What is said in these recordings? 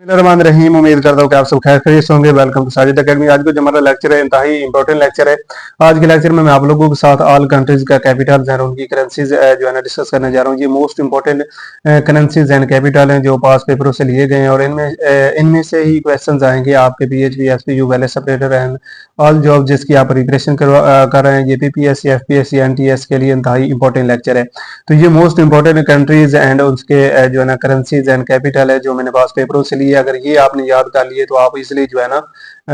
रहीम। उम्मीद करता हूँ कि आप सब खैर खैरियत से होंगे। Welcome to Sajid academy. आज का जो हमारा लेक्चर है इंतहाई इंपॉर्टेंट लेक्चर है। आज के लेक्चर में मैं आप लोगों के साथ ऑल कंट्रीज का कैपिटल और उनकी करेंसीज जो है ना डिस्कस करने जा रहा हूँ। ये most important currencies and capital हैं जो पास पेपरों से लिए गए हैं और इनमें से ही क्वेश्चन आएंगे आपके PHP, SPU, Wallace separator and all job जिसकी आप प्रिपरेशन कर रहे हैं। ये PPSC, FPSC, NTS के लिए इंतहाई इंपॉर्टेंट लेक्चर है। तो ये मोस्ट इंपॉर्टेंट कंट्रीज एंड उसके जो है ना करेंसीज एंड कैपिटल है जो मैंने पास पेपरों से लिए। अगर ये आपने याद कर लिए तो आप इसलिए जो है ना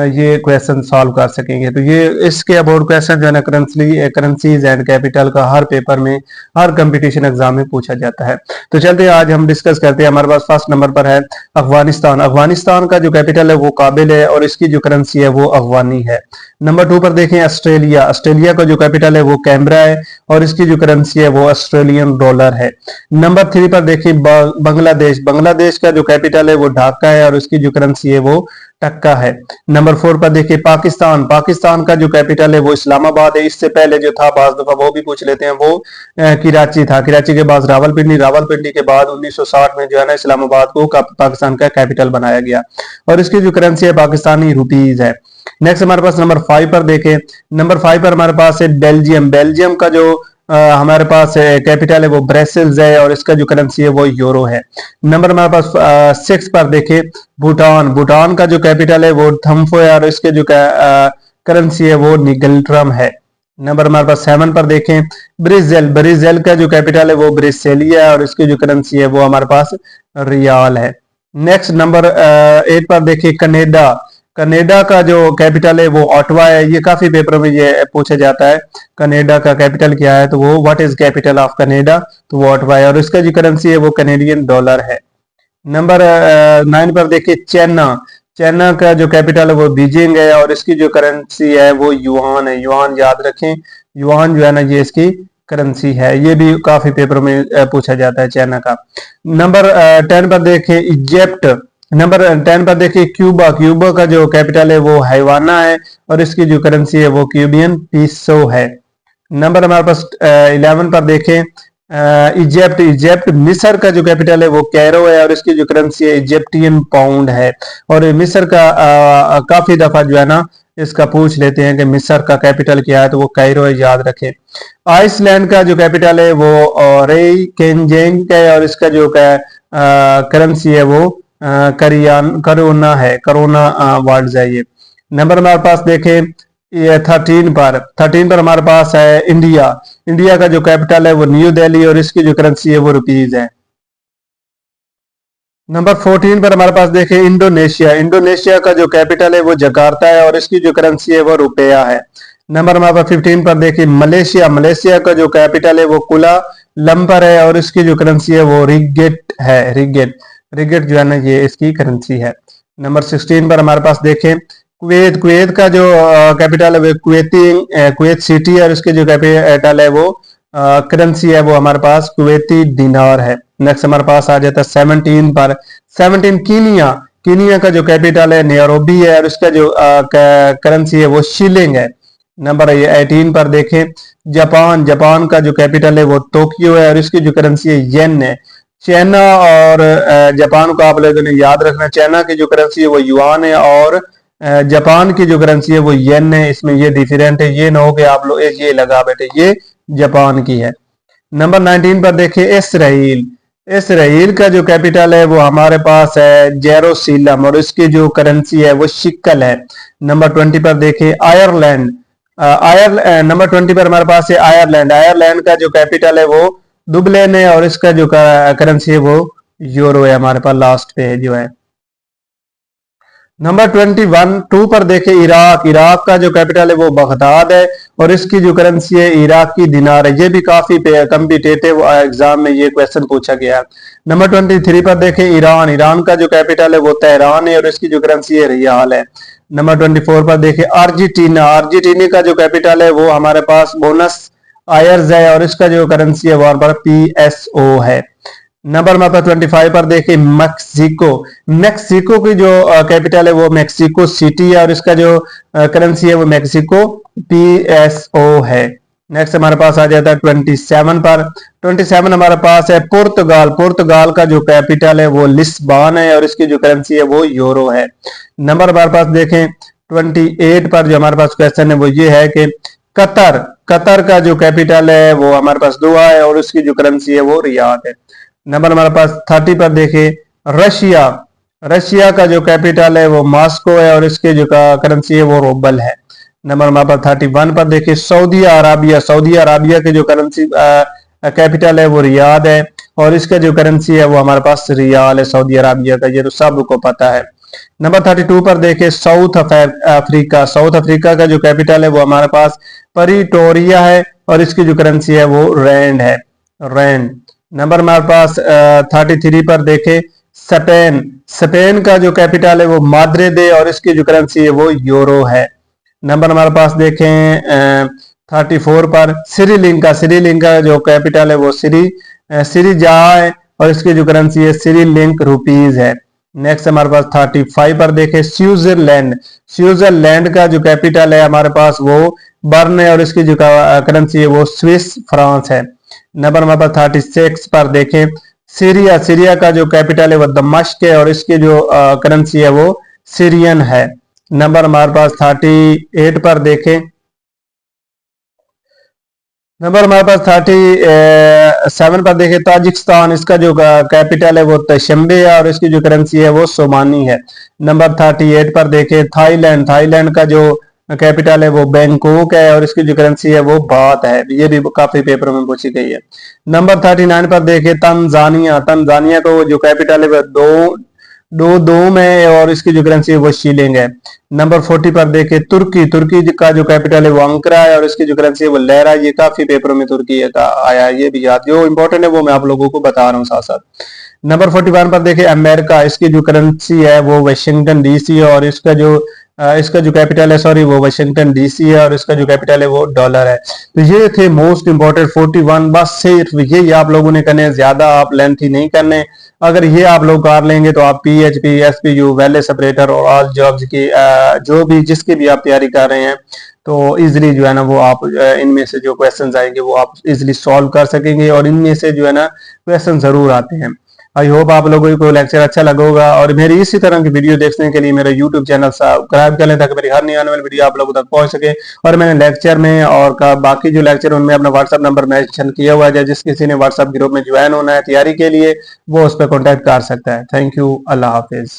ये क्वेश्चन सॉल्व कर सकेंगे। तो ये इसके अबाउट क्वेश्चन जो है ना करेंसीज एंड कैपिटल का हर पेपर में, हर कंपटीशन एग्जाम में पूछा जाता है। तो चलते हैं आज हम डिस्कस करते हैं। हमारे पास फर्स्ट नंबर पर है अफगानिस्तान। अफगानिस्तान का जो कैपिटल है वो काबिल है और इसकी जो करेंसी है वो अफगानी है। नंबर 2 पर देखें ऑस्ट्रेलिया। ऑस्ट्रेलिया का जो कैपिटल है वो कैमरा है और इसकी जो करेंसी है वो ऑस्ट्रेलियन डॉलर है। नंबर 3 पर देखें बांग्लादेश। बांग्लादेश का जो कैपिटल है वो ढाका है और उसकी जो करेंसी है वो टक्का है। नंबर 4 पर देखिए पाकिस्तान। पाकिस्तान का जो कैपिटल है वो इस्लामाबाद है। इससे पहले जो था बाज दफा वो भी पूछ लेते हैं, वो कराची था। कराची के बाद रावलपिंडी, रावलपिंडी के बाद 1960 में जो है ना इस्लामाबाद को पाकिस्तान का कैपिटल बनाया गया और इसकी जो करेंसी है पाकिस्तानी रुपीज है। नेक्स्ट हमारे पास नंबर 5 पर देखें। नंबर 5 पर हमारे पास है बेल्जियम। बेल्जियम का जो हमारे पास कैपिटल है वो ब्रसेल्स है और इसका जो करेंसी है वो यूरो है। नंबर हमारे पास 6 पर देखें भूटान। भूटान का जो कैपिटल है वो थम्फो है और इसके जो करेंसी है वो निगल्ट्रम है। नंबर हमारे पास 7 पर देखें ब्रिजेल। ब्रिजेल का जो कैपिटल है वो ब्रिसेलिया है और इसकी जो करेंसी है वो हमारे पास रियाल है। नेक्स्ट नंबर 8 पर देखें कनाडा। कनाडा का जो कैपिटल है वो ऑटवा है। ये काफी पेपरों में ये पूछा जाता है कनाडा का कैपिटल क्या है, तो वो what is capital of Canada, तो वो ऑटवा है और इसका जो करेंसी है वो कैनेडियन डॉलर है। नंबर 9 पर देखिए चाइना। चाइना का जो कैपिटल है वो बीजिंग है और इसकी जो करेंसी है वो युआन है। युआन याद रखें, युआन जो है ना ये इसकी करेंसी है। ये भी काफी पेपरों में पूछा जाता है चाइना का। नंबर 10 पर देखें इजिप्ट। नंबर 10 पर देखिए क्यूबा। क्यूबा का जो कैपिटल है वो हैवाना है और इसकी जो करेंसी है वो क्यूबियन पीसो है। नंबर हमारे पास 11 पर देखें इजिप्ट। इजिप्ट मिस्र का जो कैपिटल है वो कैरो है और इसकी जो करेंसी है इजिप्टियन पाउंड है। और मिस्र का काफी दफा जो है ना इसका पूछ लेते हैं कि मिस्र का कैपिटल क्या है, तो वो कैरो है, याद रखें। आइसलैंड का जो कैपिटल है वो रेयकेनजेंग है और इसका जो करेंसी है वो करोना है। करोना वर्ड्स है ये। नंबर हमारे पास देखें ये 13 पर हमारे पास है इंडिया। इंडिया का जो कैपिटल है वो न्यू दिल्ली और इसकी जो करेंसी है वो रुपीज है। नंबर 14 पर हमारे पास देखें इंडोनेशिया। इंडोनेशिया का जो कैपिटल है वो जकार्ता है और इसकी जो करेंसी है वो रुपया है। नंबर हमारे पास 15 पर देखिए मलेशिया। मलेशिया का जो कैपिटल है वो कुला लंपर है और इसकी जो करेंसी है वो रिगेट है। रिगेट रिगेट जो है ना ये इसकी करेंसी है। नंबर 16 पर हमारे पास देखें कुवैत। कुवैत का जो कैपिटल है वो कुवैत सिटी है और इसके जो कैपिटल है वो करेंसी है वो हमारे पास कुवैती दिनार है। नेक्स्ट हमारे पास आ जाता है 17 पर। 17 कीनिया। कीनिया का जो कैपिटल है नैरोबी है और इसका जो करेंसी है वो शिलिंग है। नंबर 18 पर देखें जापान। जापान का जो कैपिटल है वो टोक्यो है और इसकी जो करेंसी है येन है। चाइना और जापान को आप लोगों ने याद रखना। चाइना की जो करेंसी है वो युआन है और जापान की जो करेंसी है वो येन है। इसमें ये डिफरेंट है, ये ना हो कि आप लोग ये लगा बैठे, ये जापान की है। नंबर 19 पर देखिए इसराइल। इसराइल का जो कैपिटल है वो हमारे पास है जेरूसलम और इसकी जो करेंसी है वो शिकल है। नंबर 20 पर देखिए आयरलैंड। नंबर 20 पर हमारे पास है आयरलैंड। आयरलैंड का जो कैपिटल है वो दुबलिन है और इसका जो करेंसी है वो यूरो है। हमारे पास लास्ट पे जो है। नंबर 2 पर देखें इराक। इराक का जो कैपिटल है वो बगदाद है और इसकी जो करेंसी है इराकी दिनार है। ये भी काफी कम्पिटेटिव एग्जाम में ये क्वेश्चन पूछा गया। नंबर 23 पर देखें ईरान। ईरान का जो कैपिटल है वो तेहरान है और इसकी जो करेंसी है रियाल है। नंबर 24 पर देखें अर्जेंटीना। अर्जेंटीना का जो कैपिटल है वो हमारे पास बोनस आयर्स है और इसका जो करेंसी है वो PSO है। नंबर हमारे पास 25 पर देखिए मैक्सिको। मैक्सिको की जो कैपिटल है वो मैक्सिको सिटी है और इसका जो करेंसी है वो मैक्सिको PSO है। नेक्स्ट हमारे पास आ जाता है 27 पर। 27 हमारे पास है पुर्तगाल। पुर्तगाल का जो कैपिटल है वो लिस्बन है और इसकी जो करेंसी है वो यूरो है। नंबर हमारे पास देखें 28 पर जो हमारे पास क्वेश्चन है वो ये है कि कतर। कतर का जो कैपिटल है वो हमारे पास दोहा है और उसकी जो करेंसी है वो रियाद है। नंबर हमारे पास 30 पर देखें रशिया। रशिया का जो कैपिटल है वो मॉस्को है और इसके जो करेंसी है वो रूबल है। नंबर हमारे पास 31 पर देखिए सऊदी अराबिया। सऊदी अराबिया के जो करेंसी कैपिटल है वो रियाद है और इसका जो करेंसी है वो हमारे पास रियाल है सऊदी अराबिया का, ये तो सबको पता है। नंबर 32 पर देखें साउथ अफ्रीका। साउथ अफ्रीका का जो कैपिटल है वो हमारे पास प्रिटोरिया है और इसकी जो करेंसी है वो रैंड है, रैंड। नंबर हमारे पास 33 पर देखें स्पेन। स्पेन का जो कैपिटल है वो माद्रिद है और इसकी जो करेंसी है वो यूरो है। नंबर हमारे पास देखें 34 पर श्रीलंका। श्रीलंका जो कैपिटल है वो सिरिजा है और इसकी जो करेंसी है श्रीलंक रुपीज है। नेक्स्ट हमारे पास 35 पर देखें स्विट्जरलैंड। स्विट्जरलैंड का जो कैपिटल है हमारे पास वो बर्न है और इसकी जो करेंसी है वो स्विस फ्रांस है। नंबर हमारे पास 36 पर देखें सीरिया। सीरिया का जो कैपिटल है वो दमश्क है और इसकी जो करेंसी है वो सीरियन है। नंबर हमारे पास 38 पर देखें, नंबर हमारे पास 37 पर देखें ताजिकिस्तान। इसका जो कैपिटल है वो तशंबे है और इसकी जो करेंसी है वो सोमानी है। नंबर 38 पर देखें थाईलैंड। थाईलैंड का जो कैपिटल है वो बैंकॉक है और इसकी जो करेंसी है वो बात है, ये भी काफी पेपरों में पूछी गई है। नंबर 39 पर देखें तंजानिया। तंजानिया का जो कैपिटल है वो दो में और इसकी जो करेंसी है वो शीलिंग है। नंबर 40 पर देखें तुर्की। तुर्की का जो कैपिटल है वो अंकरा है और इसकी जो करेंसी है वो लेरा। ये काफी पेपरों में तुर्की का आया है, ये भी याद, जो इंपॉर्टेंट है वो मैं आप लोगों को बता रहा हूँ साथ साथ। नंबर 41 पर देखें अमेरिका। इसकी जो करेंसी है वो वाशिंगटन डीसी है और इसका जो कैपिटल है सॉरी वो वाशिंगटन डीसी है और इसका जो कैपिटल है वो डॉलर है। तो ये थे मोस्ट इंपॉर्टेंट 41। बस सिर्फ ये आप लोगों ने करने, ज्यादा आप लेंथी नहीं करने। अगर ये आप लोग कर लेंगे तो आप PHP, SPU, वैल्यू सेपरेटर और ऑल जॉब्स की जो भी जिसकी भी आप तैयारी कर रहे हैं तो इजिली जो है ना वो आप इनमें से जो क्वेश्चंस आएंगे वो आप इजिली सॉल्व कर सकेंगे और इनमें से जो है ना क्वेश्चन जरूर आते हैं। आई होप आप लोगों को लेक्चर अच्छा लगा होगा और मेरी इसी तरह की वीडियो देखने के लिए मेरा यूट्यूब चैनल सब्सक्राइब कर लें ताकि मेरी हर नई आने वाली वीडियो आप लोगों तक पहुंच सके। और मैंने लेक्चर में और बाकी जो लेक्चर उनमें अपना व्हाट्सअप नंबर मेंशन किया हुआ है, जिस किसी ने व्हाट्सअप ग्रुप में ज्वाइन होना है तैयारी के लिए वो उस पर कॉन्टेक्ट कर सकता है। Thank you, Allah Hafiz.